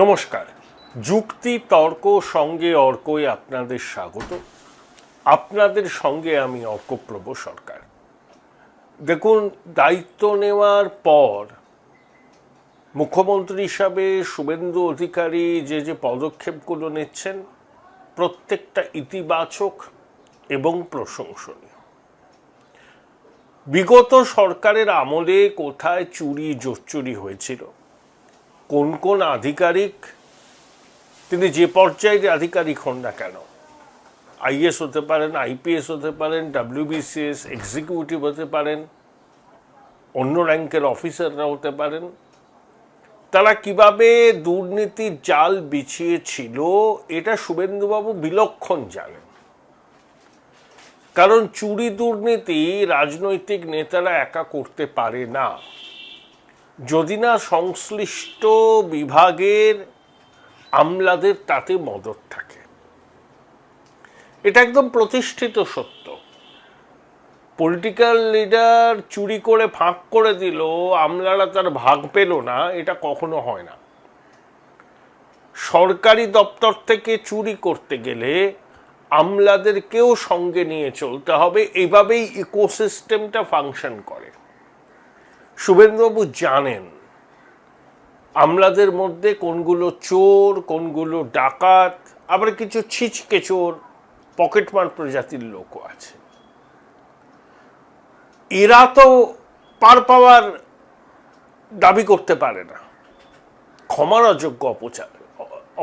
নমস্কার। যুক্তি তর্ক সঙ্গে অর্কই আপনাদের স্বাগত। আপনাদের সঙ্গে আমি অর্কপ্রভ সরকার। দেখুন, দায়িত্ব নেওয়ার পর মুখ্যমন্ত্রী হিসাবে শুভেন্দু অধিকারী যে পদক্ষেপগুলো নিচ্ছেন প্রত্যেকটা ইতিবাচক এবং প্রশংসনীয়। বিগত সরকারের আমলে কোথায় চুরি জোচ্চুরি হয়েছিল, কোন কোন আধিকারিক, তিনি যে পর্যায়ের আধিকারিক হন না কেন, আইএস হতে পারেন, আইপিএস হতে পারেন, ডাব্লিউবিসিএস এক্সিকিউটিভ হতে পারেন, অন্য র্যাঙ্কের অফিসাররা হতে পারেন, তারা কিভাবে দুর্নীতির জাল বিছিয়েছিল এটা শুভেন্দুবাবু বিলক্ষণ জানেন। কারণ চুরি দুর্নীতি রাজনৈতিক নেতারা একা করতে পারে না, যদি না সংশ্লিষ্ট বিভাগের আমলাদের তাতে মদত থাকে। এটা একদম প্রতিষ্ঠিত সত্য। পলিটিক্যাল লিডার চুরি করে ফাঁক করে দিল, আমলারা তার ভাগ পেল না, এটা কখনো হয় না। সরকারি দপ্তর থেকে চুরি করতে গেলে আমলাদেরকেও সঙ্গে নিয়ে চলতে হবে। এইভাবেই ইকোসিস্টেমটা ফাংশন করে। শুভেন্দুবাবু জানেন আমলাদের মধ্যে কোনগুলো চোর, কোনগুলো ডাকাত, আবার কিছু ছিচকে চোর, পকেটমার প্রজাতির লোকও আছে। এরা তো পার পাওয়ার দাবি করতে পারে না, ক্ষমার অযোগ্য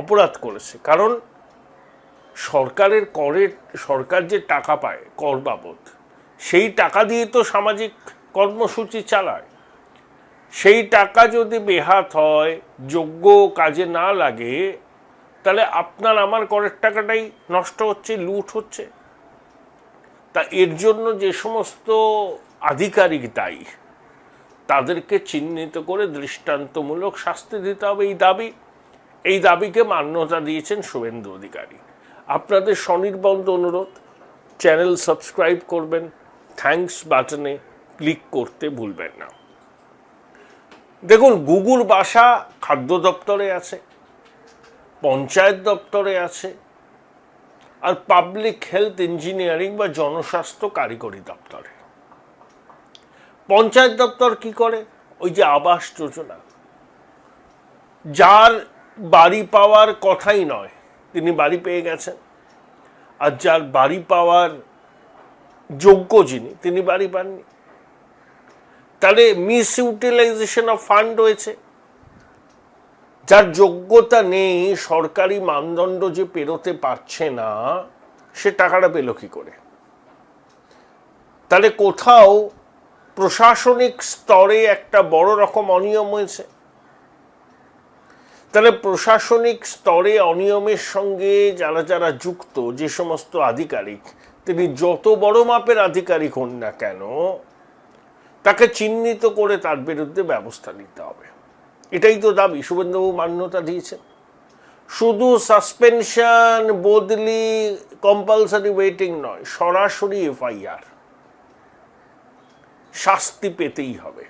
অপরাধ করেছে। কারণ সরকার যে টাকা পায় কর বাবদ, সেই টাকা দিয়ে তো সামাজিক কর্মসূচি চালায়। সেই টাকা যদি বেহাত হয়, যোগ্য কাজে না লাগে, তাহলে আপনার আমার করের টাকাটাই নষ্ট হচ্ছে, লুট হচ্ছে। তা এর জন্য যে সমস্ত আধিকারিক দায়ী তাদেরকে চিহ্নিত করে দৃষ্টান্তমূলক শাস্তি দিতে হবে। এই দাবিকে মান্যতা দিয়েছেন শুভেন্দু অধিকারী। আপনাদের স্বনির্বন্ধ অনুরোধ, চ্যানেল সাবস্ক্রাইব করবেন, থ্যাঙ্কস বাটনে ক্লিক করতে ভুলবেন না। দেখুন, গুগল বাসা খাদ্য দপ্তরে আছে, পঞ্চায়েত দপ্তরে আছে, আর পাবলিক হেলথ ইঞ্জিনিয়ারিং বা জনস্বাস্থ্য কারিগরি দপ্তরে। পঞ্চায়েত দপ্তর কি করে? ওই যে আবাস যোজনা, যার বাড়ি পাওয়ার কথাই নয় তিনি বাড়ি পেয়ে গেছেন, আর যার বাড়ি পাওয়ার যোগ্য তিনি বাড়ি পাননি। তাহলে মিস ইউটিলাইজেশন অফ ফান্ড হয়েছে। যার যোগ্যতা নেই, সরকারি মানদণ্ড যে পেরোতে পারছে না, সে টাকাটা পেল কি করে? তাহলে কোথাও প্রশাসনিক স্তরে একটা বড় রকম অনিয়ম হয়েছে। তাহলে প্রশাসনিক স্তরে অনিয়মের সঙ্গে যারা যারা যুক্ত, যে সমস্ত আধিকারিক, তিনি যত বড় মাপের আধিকারিক হন না কেন, তাকে চিহ্নিত করে তার বিরুদ্ধে ব্যবস্থা নিতে হবে। এটাই তো দাবি। শুভেন্দুবাবু মান্যতা দিয়েছেন। শুধু সাসপেনশন, বদলি, কম্পালসারি ওয়েটিং নয়, সরাসরি এফআইআর, শাস্তি পেতেই হবে।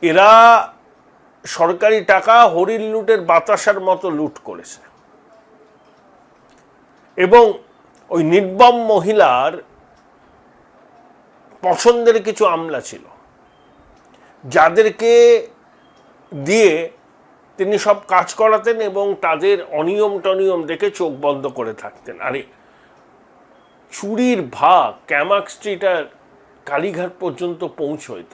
এরা সরকারি টাকা হরিণ লুটের বাতাসার মতো লুট করেছে। এবং ওই নির্মম মহিলার পছন্দের কিছু আমলা ছিল, যাদেরকে দিয়ে তিনি সব কাজ করাতেন এবং তাদের অনিয়ম টনিয়ম দেখে চোখ বন্ধ করে থাকতেন। আরে চুরির ভাগ ক্যামাক স্ট্রিট আর কালীঘাট পর্যন্ত পৌঁছইত।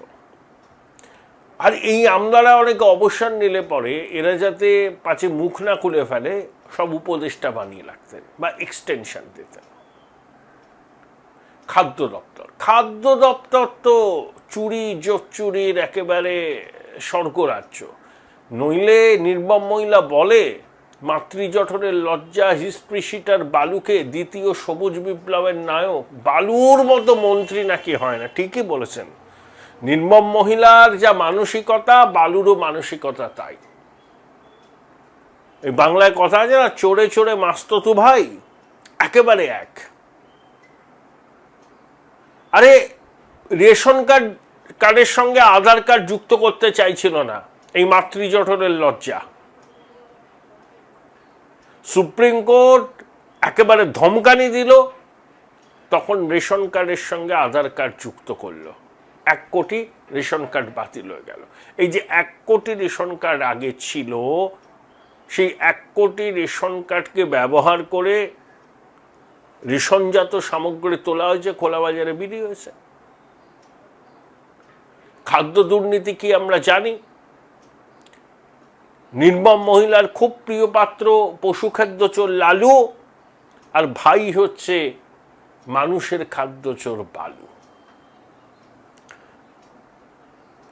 আর এই আমলারা অনেকে অবসর নিলে পরে এরা যাতে পাছে মুখ না খুলে ফেলে, সব উপদেষ্টা বানিয়ে রাখতেন বা এক্সটেনশন দিতেন। খাদ্য দপ্তর তো চুরি জোচ্চুরির একেবারে স্বর্গরাজ্য। নইলে নির্মম মহিলা বলে, মাতৃজঠরের লজ্জা হিস্প্রিসিটার বালুকে দ্বিতীয় সবুজ বিপ্লবের নায়ক। বালুর মতো মন্ত্রী নাকি হয় না। ঠিকই বলেছেন। নির্মম মহিলার যা মানসিকতা, বালুরও মানসিকতা তাই। এই বাংলায় কথা আছে না, চোরে চোরে মাস্ততু ভাই, একেবারে এক। আরে রেশন কার্ডের সঙ্গে আধার কার্ড যুক্ত করতে চাইছিল না এই মাতৃজঠরের লজ্জা। সুপ্রিম কোর্ট একেবারে ধমকানি দিল, তখন রেশন কার্ডের সঙ্গে আধার কার্ড যুক্ত করলো, 1 কোটি রেশন কার্ড বাতিল হয়ে গেল। এই যে 1 কোটি রেশন কার্ড আগে ছিল, সেই 1 কোটি রেশন কার্ডকে ব্যবহার করে রেশনজাত সামগ্রী তোলা হয়েছে, খোলা বাজারে বিক্রি হয়েছে। খাদ্য দুর্নীতি কি আমরা জানি? নির্মম মহিলার খুব প্রিয় পাত্র পশু খাদ্য চোর লালু, আর ভাই হচ্ছে মানুষের খাদ্য চোর বালু।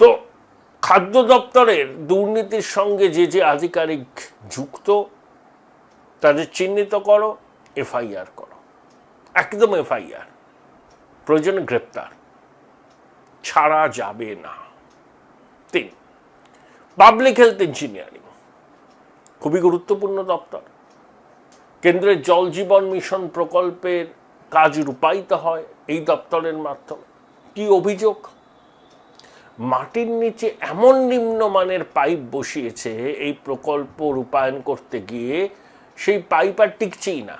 তো খাদ্য দপ্তরের দুর্নীতির সঙ্গে যে যে আধিকারিক যুক্ত, তাদের চিহ্নিত করো, এফআইআর করো, একদম এফআইআর, প্রয়োজনে গ্রেপ্তার, ছাড়া যাবে না। 3, পাবলিক হেলথ ইঞ্জিনিয়ারিং খুবই গুরুত্বপূর্ণ দপ্তর। কেন্দ্রের জল জীবন মিশন প্রকল্পের কাজ রূপায়িত হয় এই দপ্তরের মাধ্যমে। কি অভিযোগ? মাটির নিচে এমন নিম্নমানের পাইপ বসিয়েছে এই প্রকল্প রূপায়ণ করতে গিয়ে, সেই পাইপ আর টিকছেই না,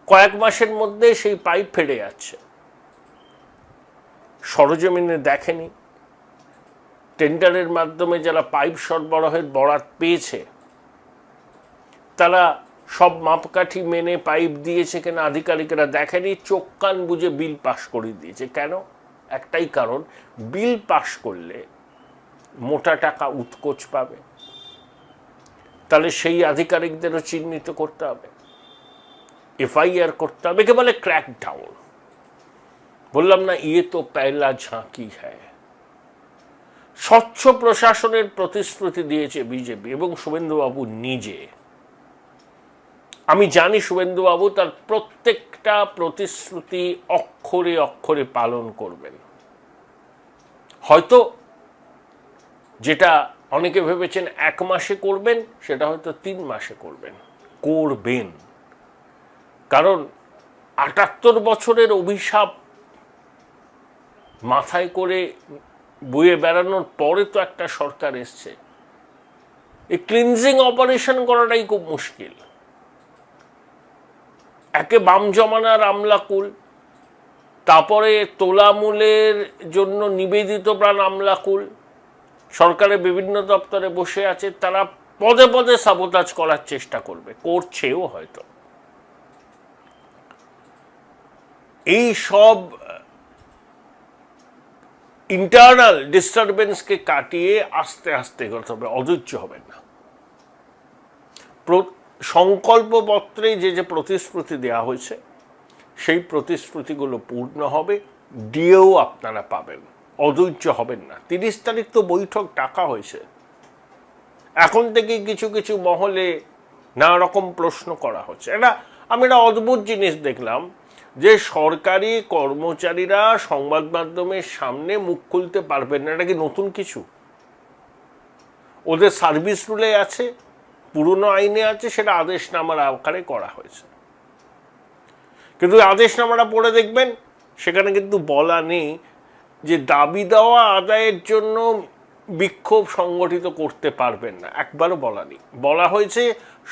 কয়েক মাসের মধ্যে সেই পাইপ ফেটে যাচ্ছে। সরজমিনে দেখেনি, টেন্ডারের মাধ্যমে যারা পাইপ সরবরাহের বরাত পেয়েছে তারা সব মাপকাঠি মেনে পাইপ দিয়েছে কিনা আধিকারিকেরা দেখেনি, চোখ কান বুঝে বিল পাস করে দিয়েছে। কেন? একটাই কারণ, বিল পাস করলে মোটা টাকা উৎকোচ পাবে, তাহলে সেই আধিকারিকদেরও চিহ্নিত করতে হবে, এফআইআর করতে হবে, কে বলে ক্র্যাকডাউন। বললাম না, ইয়ে তো পেলা ঝাঁকি হ্যায়। স্বচ্ছ প্রশাসনের প্রতিশ্রুতি দিয়েছে বিজেপি এবং শুভেন্দুবাবু নিজে। আমি জানি শুভেন্দুবাবু তার প্রত্যেকটা প্রতিশ্রুতি অক্ষরে অক্ষরে পালন করবেন। হয়তো যেটা অনেকে ভেবেছেন 1 মাসে করবেন, সেটা হয়তো 3 মাসে করবেন, করবেন। কারণ 78 বছরের অভিশাপ মাথায় করে বয়ে বেড়ানোর পরে তো একটা সরকার এসছে। এই ক্লিনজিং অপারেশন করাটাই খুব মুশকিল। একে বাম জমানার আমলাকুল, তারপরে তোলামূলের জন্য নিবেদিত প্রাণ আমলাকুল সরকারের বিভিন্ন দপ্তরে বসে আছে, তারা পদে পদে সাবোতাজ করার চেষ্টা করবে, করছেও হয়তো। এই সব ইন্টারনাল ডিস্টারবেন্সকে কাটিয়ে আস্তে আস্তে এগোতে হবে, অধৈর্য হবেন না। সংকল্পপত্রে যে যে প্রতিশ্রুতি দেওয়া হয়েছে সেই প্রতিশ্রুতিগুলো পূর্ণ হবে, দিয়েও আপনারা পাবেন, অধৈর্য হবেন না। 30 তারিখ তো বৈঠক ডাকা হয়েছে, এখন থেকে কিছু কিছু মহলে নানা রকম প্রশ্ন করা হচ্ছে। আমি একটা অদ্ভুত জিনিস দেখলাম, যে সরকারি কর্মচারীরা সংবাদ মাধ্যমের সামনে মুখ খুলতে পারবেন না। এটা কি নতুন কিছু? ওদের সার্ভিস রুলে আছে, পুরনো আইনে আছে, সেটা আদেশনামার আকারে করা হয়েছে। কিন্তু আদেশনামাটা পড়ে দেখবেন, সেখানে কিন্তু বলা নেই যে দাবি দেওয়া আদায়ের জন্য বিক্ষোভ সংগঠিত করতে পারবেন না, একবারও বলা নেই। বলা হয়েছে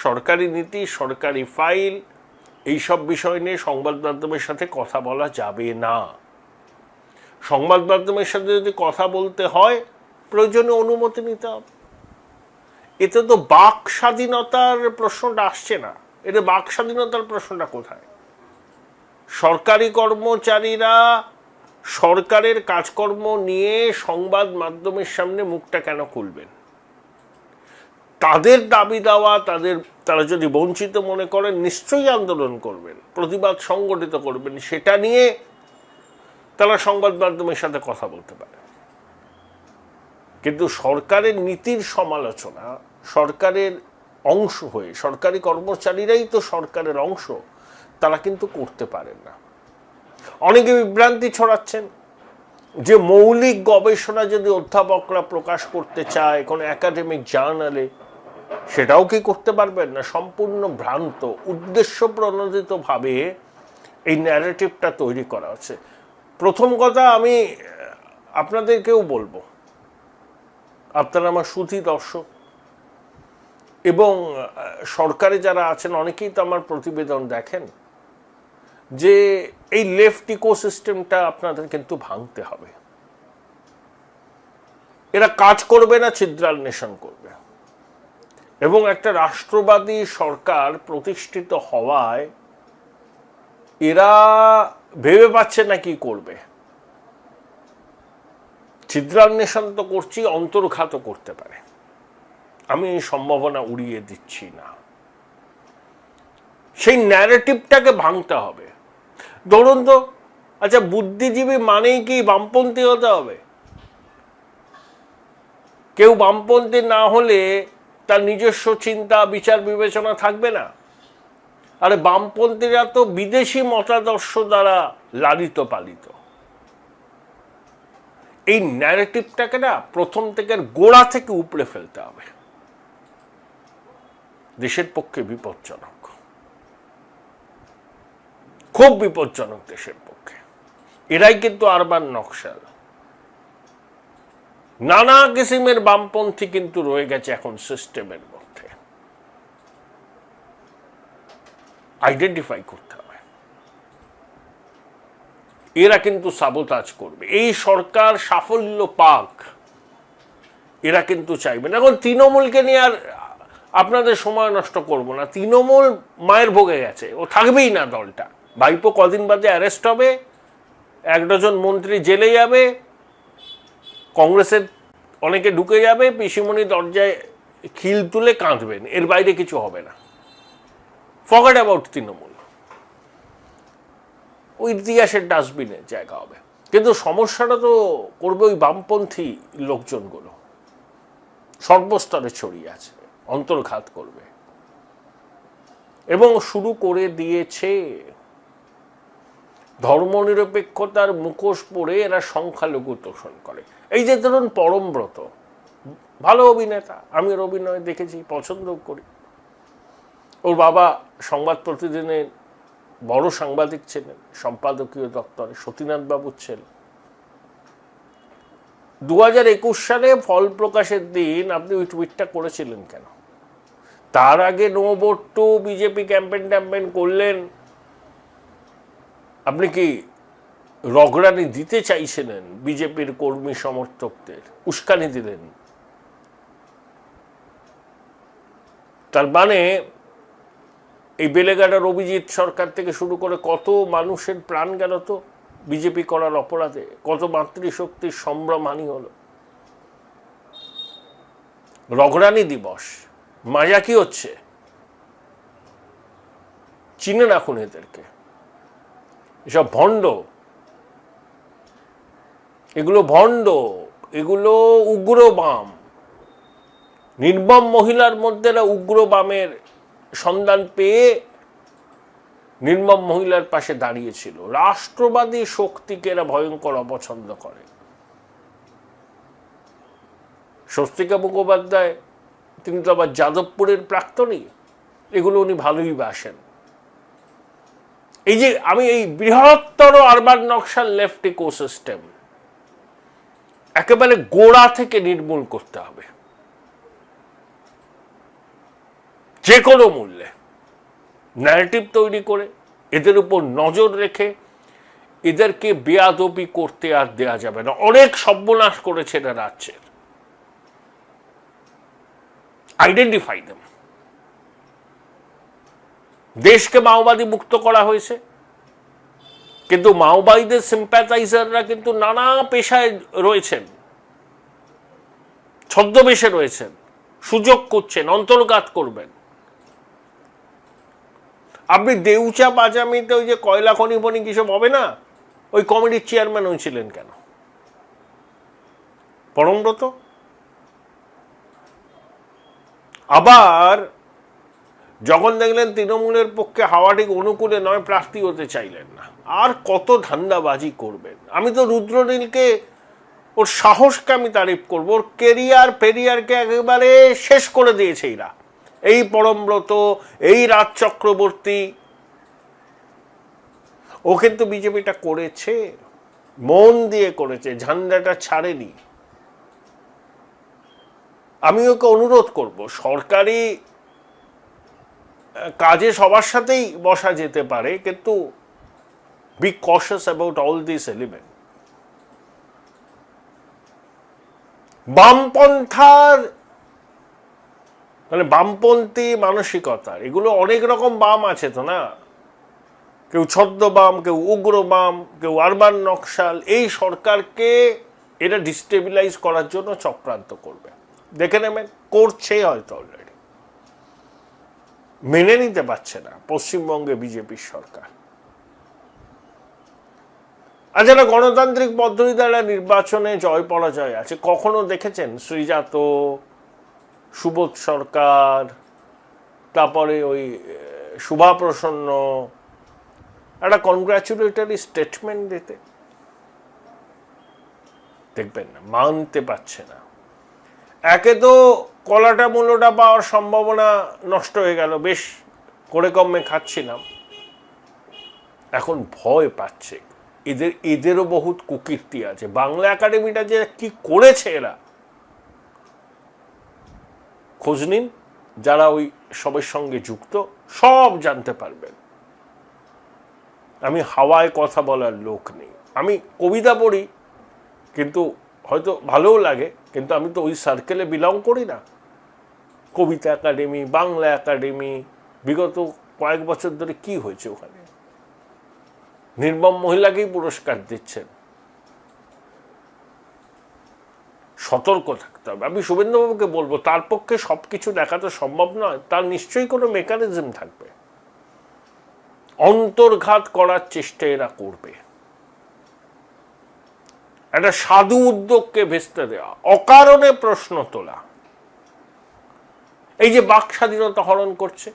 সরকারি নীতি, সরকারি ফাইল, এইসব বিষয় নিয়ে সংবাদ মাধ্যমের সাথে কথা বলা যাবে না। সংবাদ মাধ্যমের সাথে যদি কথা বলতে হয়, প্রয়োজনে অনুমতি নিতে হবে। এতে তো বাক স্বাধীনতার প্রশ্নটা আসছে না। এতে বাক স্বাধীনতার প্রশ্নটা কোথায়? সরকারি কর্মচারীরা সরকারের কাজকর্ম নিয়ে সংবাদ মাধ্যমের সামনে মুখটা কেন খুলবেন? তাদের দাবি দেওয়া, তারা যদি বঞ্চিত মনে করেন, নিশ্চয়ই আন্দোলন করবেন, প্রতিবাদ সংগঠিত করবেন, সেটা নিয়ে তারা সংবাদ মাধ্যমের সাথে কথা বলতে পারে। কিন্তু সরকারের নীতির সমালোচনা, সরকারের অংশ হয়ে, সরকারি কর্মচারীরাই তো সরকারের অংশ, তারা কিন্তু করতে পারেন না। অনেকে বিভ্রান্তি ছড়াচ্ছেন যে মৌলিক গবেষণা যদি অধ্যাপকরা প্রকাশ করতে চায় কোনো একাডেমিক জার্নালে, সেটাও কি করতে পারবেন না? সম্পূর্ণ ভ্রান্ত, উদ্দেশ্য প্রণোদিতভাবে এই ন্যারেটিভটা তৈরি করা হচ্ছে। প্রথম কথা আমি আপনাদেরকেও বলবো, আপনারা আমার সুধী দর্শক এবং সরকারে যারা আছেন অনেকেই তো আমার প্রতিবেদন দেখেন, যে এই লেফট ইকোসিস্টেমটা আপনাদের কিন্তু ভাঙতে হবে। এরা কাজ করবে না, ছিদ্রান্বেষণ করবে। এবং একটা রাষ্ট্রবাদী সরকার প্রতিষ্ঠিত হওয়ায় এরা ভেবে পাচ্ছে না কি করবে। ছিদ্রান্বেষণ তো করছি, অন্তর্ঘাতও করতে পারে, আমি এই সম্ভাবনা উড়িয়ে দিচ্ছি না। সেই ন্যারেটিভটাকে ভাঙতে হবে। ধরুন তো, আচ্ছা, বুদ্ধিজীবী মানেই কি বামপন্থী হতে হবে? কেউ বামপন্থী না হলে তার নিজস্ব চিন্তা বিচার বিবেচনা থাকবে না। আরে বামপন্থীরা তো বিদেশি মতাদর্শ দ্বারা লালিত পালিত। এই ন্যারেটিভটাকে না প্রথম থেকে গোড়া থেকে উপড়ে ফেলতে হবে। দেশের পক্ষে বিপজ্জনক, খুব বিপজ্জনক দেশের পক্ষে। এরাই কিন্তু আরবান নকশাল। নানা কিসিমের বামপন্থী কিন্তু রয়ে গেছে এখন সিস্টেমের মধ্যে। আইডেন্টিফাই করতে হবে। এরা কিন্তু সাবোতাজ করবে। এই সরকার সাফল্য পাক, এরা কিন্তু চাইবে না। এখন তৃণমূলকে নিয়ে আর আপনাদের সময় নষ্ট করব না। তৃণমূল মায়ের ভোগে গেছে, ও থাকবেই না দলটা। ভাইপো কদিন বাদে অ্যারেস্ট হবে, 1 ডজন মন্ত্রী জেলে যাবে, কংগ্রেসের অনেকে ঢুকে যাবে, পিসিমণি দরজায় খিল তুলে কাঁদবেন, এর বাইরে কিছু হবে না। ফরগেট অ্যাবাউট তৃণমূল, ওই ইতিহাসের ডাস্টবিনে জায়গা হবে। কিন্তু সমস্যাটা তো করবে ওই বামপন্থী লোকজনগুলো, সর্বস্তরে ছড়িয়ে আছে, অন্তর্ঘাত করবে এবং শুরু করে দিয়েছে। ধর্মনিরপেক্ষতার মুখোশ পরে এরা সংখ্যালঘু তোষণ করে। এই যে ধরুন পরমব্রত, ভালো অভিনেতা, আমি ওর অভিনয় দেখেছি, পছন্দ করি। ওর বাবা সংবাদ প্রতিদিনের বড় সাংবাদিক ছিলেন, সম্পাদকীয় দপ্তরে, সতীনাথ বাবুর ছেলে। 2021 সালে ফল প্রকাশের দিন আপনি ওই টুইটটা করেছিলেন কেন? তার আগে no vote to BJP campaign করলেন। আপনি কি রগড়ানি দিতে চাইছিলেন বিজেপির কর্মী সমর্থকদের, উস্কানি দিলেন? তার মানে এই বেলেঘাটার অভিজিৎ সরকার থেকে শুরু করে কত মানুষের প্রাণ গেল তো বিজেপি করার অপরাধে, কত মাতৃশক্তির সম্ভ্রমহানি হলো। রগড়ানি দিবস, মাজা কি হচ্ছে? চিনে রাখুন এদেরকে, এসব ভণ্ড, এগুলো ভণ্ড, এগুলো উগ্র বাম। নির্মম মহিলার মধ্যে উগ্র বামের সন্ধান পেয়ে নির্মম মহিলার পাশে দাঁড়িয়েছিল। রাষ্ট্রবাদী শক্তিকে এরা ভয়ঙ্কর অপছন্দ করে। স্বস্তিকা মুখোপাধ্যায়, তিনি তো আবার যাদবপুরের প্রাক্তনী, এগুলো উনি ভালোই বাসেন। এই যে আমি এই বৃহত্তর আরবান নকশাল লেফট ইকোসিস্টেম একেবারে গোড়া থেকে নির্মূল করতে হবে, যে কোনো মূল্যে। ন্যারেটিভ তৈরি করে এদের উপর নজর রেখে এদেরকে বেয়াদবি করতে আর দেয়া যাবে না। অনেক সর্বনাশ করেছে এরা রাজ্যের। Identify them. দেশকে মাওবাদী মুক্ত করা হয়েছে, কিন্তু মাওবাদীদের সিম্প্যাথাইজাররা কিন্তু নানা পেশায় রয়েছেন, ছদ্মবেশে রয়েছেন, সুযোগ করছেন, অন্তর্ঘাত করবেন। আপনি দেউচা পাজামিতে ওই যে কয়লা খনি বনি কিসব হবে না, ওই কমিটির চেয়ারম্যান হয়েছিলেন কেন? পরমব্রত। আবার যখন দেখলেন তৃণমূলের পক্ষে হাওয়া ঠিক অনুকূলে নয়, প্রার্থী হতে চাইলেন না। আর কত ধান্দাবাজি করবেন? আমি তো রুদ্রনীলকে, ওর সাহসকে আমি তারিফ করব। ওর পেরিয়ারকে একেবারে শেষ করে দিয়েছে এরা। এই পরমব্রত, এই রাজ চক্রবর্তী, ও কিন্তু বিজেপিটা করেছে, মন দিয়ে করেছে, ঝান্ডাটা ছাড়েনি। আমি ওকে অনুরোধ করব, সরকারি কাজে সবার সাথেই বসা যেতে পারে, কিন্তু be conscious about all this element. বামপন্থার মানে বামপন্থী মানসিকতার এগুলো অনেক রকম বাম আছে তো না, কেউ ছদ্ম বাম, কেউ উগ্র বাম, কেউ আরবান নকশাল। এই সরকারকে এরা ডিস্টেবিলাইজ করার জন্য চক্রান্ত করবে, দেখে নেবেন, করছে হয়তো অলরেডি। মেনে নিতে পারছে না পশ্চিমবঙ্গে বিজেপির সরকার। আর যারা গণতান্ত্রিক পদ্ধতি দ্বারা নির্বাচনে জয় পরাজয় আছে, কখনো দেখেছেন শ্রীজাত, সুবোধ সরকার, তারপরে ওই শুভা প্রসন্ন একটা কনগ্রাচুলেটরি স্টেটমেন্ট দিতে? দেখবেন না, মানতে পারছে না। একে তো কলাটা মূলোটা পাওয়ার সম্ভাবনা নষ্ট হয়ে গেল, বেশ করে কমে খাচ্ছিলাম, এখন ভয় পাচ্ছে। এদেরও বহুত কুকীর্তি আছে। বাংলা একাডেমিটা যে কি করেছে এরা, খোঁজ নিন, যারা ওই সবের সঙ্গে যুক্ত সব জানতে পারবেন। আমি হাওয়ায় কথা বলার লোক নেই, আমি কবিতা পড়ি, কিন্তু হয়তো ভালোও লাগে, কিন্তু আমি তো ওই সার্কেলে বিলং করি না। কবিতা একাডেমি, বাংলা একাডেমি, বিগত কয়েক বছর ধরে কি হয়েছে ওখানে? নির্মম মহিলাকেই পুরস্কার দিচ্ছেন। সতর্ক থাকতে হবে। আমি শুভেন্দুবাবুকে বলবো, তার পক্ষে সবকিছু দেখা তো সম্ভব নয়, তার নিশ্চয়ই কোনো মেকানিজম থাকবে। অন্তর্ঘাত করার চেষ্টা এরা করবে, একটা সাধু উদ্যোগকে ভেস্তে দেওয়া, অকারণে প্রশ্ন তোলা। এই যে বাক স্বাধীনতা হরণ করছে,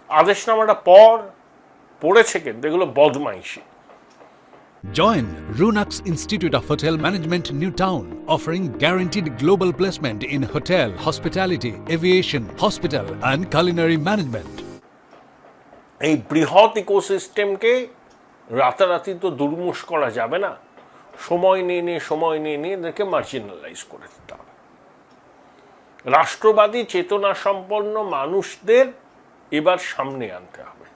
আদেশনামাটা পড়েছে, কিন্তু এগুলো বদমাইশি। Join Runux Institute of Hotel Management, New Town, offering guaranteed global placement in hotel, hospitality, aviation, hospital and culinary management. এই বৃহৎ ইকোসিস্টেমকে রাতারাতি তো দুর্মুষ করা যাবে না, সময় নিয়ে এদেরকে মার্জিনালাইজ করে দিতে হবে। রাষ্ট্রবাদী চেতনা সম্পন্ন মানুষদের এবার সামনে আনতে হবে,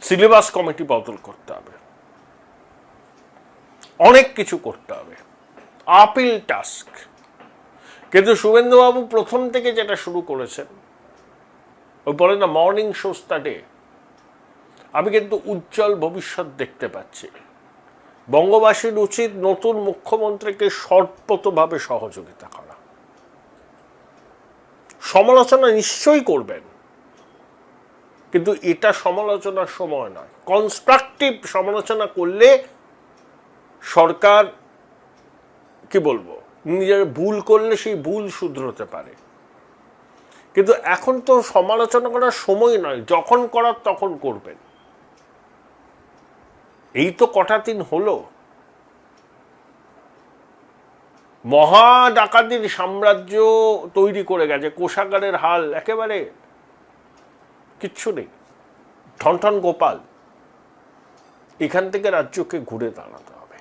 সিলেবাস কমিটি বদল করতে হবে, অনেক কিছু করতে হবে, আপিল টাস্ক। কিন্তু শুভেন্দুবাবু প্রথম থেকে যেটা শুরু করেছেন, ওই বলে না মর্নিং শোজ দ্য ডে, আমি কিন্তু উজ্জ্বল ভবিষ্যৎ দেখতে পাচ্ছি। বঙ্গবাসীর উচিত নতুন মুখ্যমন্ত্রীকে সর্বতভাবে সহযোগিতা করা। সমালোচনা নিশ্চয়ই করবেন, কিন্তু এটা সমালোচনার সময় নয়। কনস্ট্রাকটিভ সমালোচনা করলে সরকার, কি বলবো, নিজের ভুল করলে সেই ভুল শুধরোতে পারে। কিন্তু এখন তো সমালোচনা করার সময় নয়, যখন করার তখন করবেন। এই তো কটা দিন হলো, মহা ডাকাতির সাম্রাজ্য তৈরি করে গেছে, কোষাগারের হাল একেবারে কিচ্ছু নেই, ঠনঠন গোপাল। এখান থেকে রাজ্যকে ঘুরে দাঁড়াতে হবে,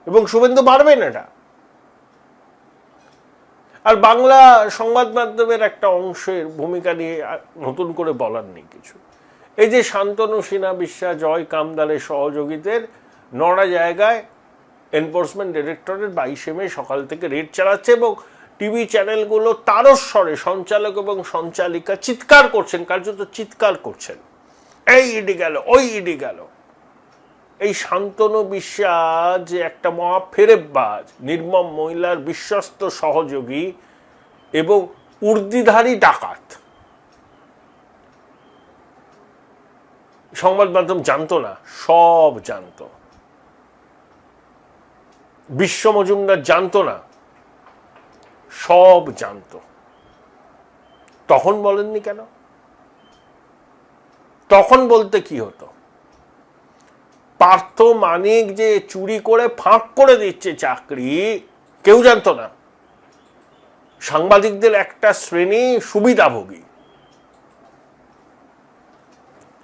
এবং শুভেন্দু পারবেন এটা। আর বাংলা সংবাদ মাধ্যমের একটা অংশের ভূমিকা নিয়ে নতুন করে বলার নেই কিছু। এই যে শান্তনু সিনহা বিশ্বাস, জয় কামদারের সহযোগীদের 9টা জায়গায় এনফোর্সমেন্ট ডিরেক্টরেট 22 মে সকাল থেকে রেড চালাচ্ছে, এবং টিভি চ্যানেলগুলো তারস্বরে সঞ্চালক এবং সঞ্চালিকা চিৎকার করছেন, কার্যত চিৎকার করছেন, এই ইডি গেল, ওই ইডি গেল। এই শান্তনু বিশ্বাস যে একটা মহা ফেরেববাজ, নির্মম মহিলার বিশ্বস্ত সহযোগী এবং উর্দিধারী ডাকাত, সংবাদ মাধ্যম জানতো না, সব জানতো। বিশ্ব মজুমদার জানতো না, সব জানতো। তখন বলেননি কেন? তখন বলতে কি হতো? পার্থ মানিক যে চুরি করে ফাঁক করে দিচ্ছে চাকরি, কেউ জানতো না। সাংবাদিকদের একটা শ্রেণী সুবিধাভোগী,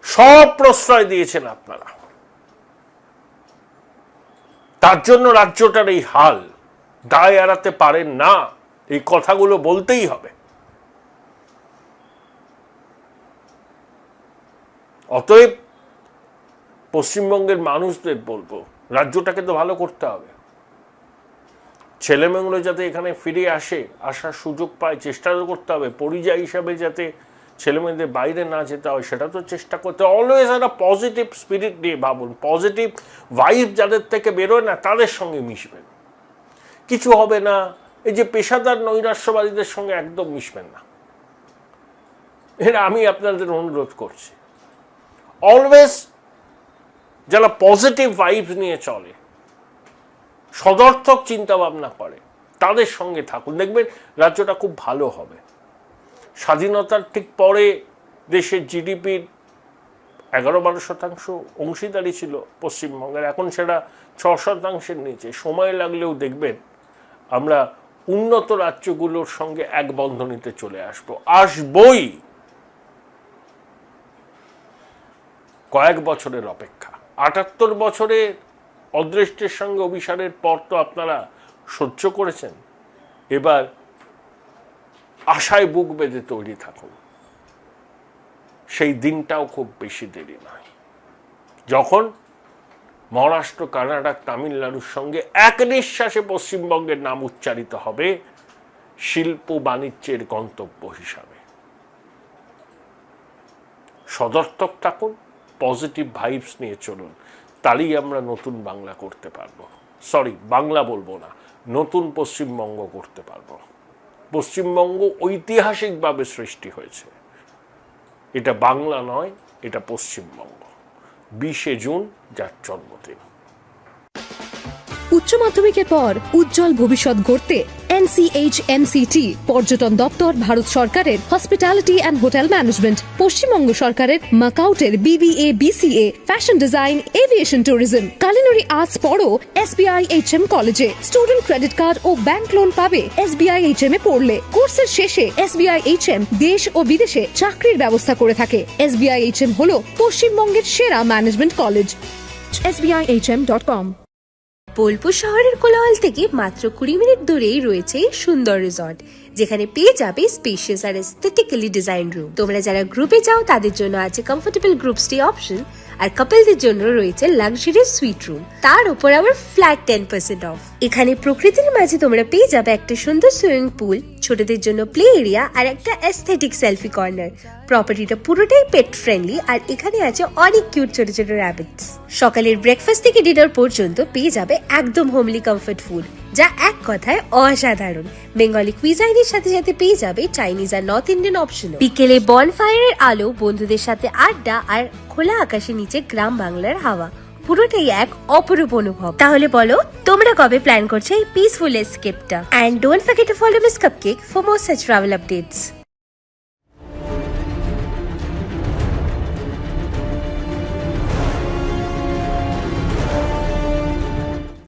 সব প্রশ্রয় দিয়েছেন আপনারা। তার জন্য রাজ্যটার এই হাল, দায় এড়াতে পারেন না। এই কথাগুলো বলতেই হবে। অতএব পশ্চিমবঙ্গের মানুষদের বলবো, রাজ্যটাকে তো ভালো করতে হবে, ছেলেমেয়েগুলো যাতে এখানে ফিরে আসার সুযোগ পায় চেষ্টা তো করতে হবে, পরিযায়ী হিসাবে যাতে ছেলেমেয়েদের বাইরে না যেতে হয় সেটা তো চেষ্টা করতে হবে। অলওয়েজ একটা পজিটিভ স্পিরিট নিয়ে ভাবুন, পজিটিভ ভাইব যাদের থেকে বেরোয় না তাদের সঙ্গে মিশবেন, কিছু হবে না। এই যে পেশাদার নৈরাশ্যবাদীদের সঙ্গে একদম মিশবেন না, এটা আমি আপনাদের অনুরোধ করছি। অলওয়েজ যারা পজিটিভ ভাইবস নিয়ে চলে, সদর্থক চিন্তা ভাবনা করে, তাদের সঙ্গে থাকুন, দেখবেন রাজ্যটা খুব ভালো হবে। স্বাধীনতার ঠিক পরে দেশের জিডিপির 11-12% অংশীদারি ছিল পশ্চিমবঙ্গের, এখন সেটা 6%-এর নিচে। সময় লাগলেও দেখবেন আমরা উন্নত রাজ্যগুলোর সঙ্গে এক বন্ধনীতে চলে আসবই। কয়েক বছরের অপেক্ষা। 78 বছরের অদৃষ্টের সঙ্গে অভিসারের পর তো আপনারা সহ্য করেছেন, এবার আশায় বুক বেঁধে তৈরি থাকুন। সেই দিনটাও খুব বেশি দেরি নয়, যখন মহারাষ্ট্র, কর্ণাটক, তামিলনাড়ুর সঙ্গে এক নিঃশ্বাসে পশ্চিমবঙ্গের নাম উচ্চারিত হবে শিল্প বাণিজ্যের গন্তব্য হিসাবে। সদর্থক থাকুন, পজিটিভ ভাইবস নিয়ে চলুন, তাহলেই আমরা নতুন বাংলা করতে পারবো। বাংলা বলবো না, নতুন পশ্চিমবঙ্গ করতে পারবো। পশ্চিমবঙ্গ ঐতিহাসিকভাবে সৃষ্টি হয়েছে, এটা বাংলা নয়, এটা পশ্চিমবঙ্গ। 20শে জুন যার জন্মদিন। উচ্চ মাধ্যমিকের পর উজ্জ্বল ভবিষ্যৎ গড়তে NCHMCT পর্যটন দপ্তর, ভারত সরকারের hospitality and hotel management, Paschimbanga সরকারের মাকাউটের BBA BCA, fashion design, aviation tourism, culinary arts পড়ো SBI HM কলেজে। স্টুডেন্ট ক্রেডিট কার্ড ও ব্যাংক লোন পাবে SBI HM এ পড়লে। কোর্সের শেষে SBI HM দেশ ও বিদেশে চাকরির ব্যবস্থা করে থাকে। SBI HM হলো পশ্চিমবঙ্গের সেরা ম্যানেজমেন্ট কলেজ। SBIHM.com। বোলপুর শহরের কোলাহল থেকে মাত্র 20 মিনিট দূরেই রয়েছে সুন্দর রিসর্ট, যেখানে পেয়ে যাবে স্পেশিয়াস আর এস্থেটিক্যালি ডিজাইন রুম। তোমরা যারা গ্রুপে যাও তাদের জন্য আছে কমফোর্টেবল গ্রুপ স্টে অপশন, আর কাপলদের জন্য রয়েছে লাক্সারিয়াস সুইট রুম, তার উপর আবার ফ্ল্যাট 10% অফ। এখানে প্রকৃতির মাঝে তোমরা পেয়ে যাবে একটা সুন্দর সুইমিং পুল, ছোটদের জন্য প্লে এরিয়া আর একটা এস্থেটিক সেলফি কর্নার। প্রপার্টিটা পুরোটাই পেট ফ্রেন্ডলি, আর এখানে আছে অনেক কিউট ছোট ছোট র্যাবিটস। সকালের ব্রেকফাস্ট থেকে ডিনার পর্যন্ত পেয়ে যাবে একদম হোমলি কমফর্ট ফুড, যা এক কথায় অসাধারণ। বেঙ্গলি কুইজাইনের সাথে সাথে পেয়ে যাবে চাইনিজ আর নর্থ ইন্ডিয়ান অপশনও। বিকেলে বনফায়ারের আলো, বন্ধুদের সাথে আড্ডা আর খোলা আকাশের নিচে গ্রাম বাংলার হাওয়া, পুরোটাই এক অপরূপ অনুভব। তাহলে বলো তোমরা কবে প্ল্যান করছো এই পিসফুল এসকেপটা? And don't forget to follow Miss Cupcake for more such travel updates.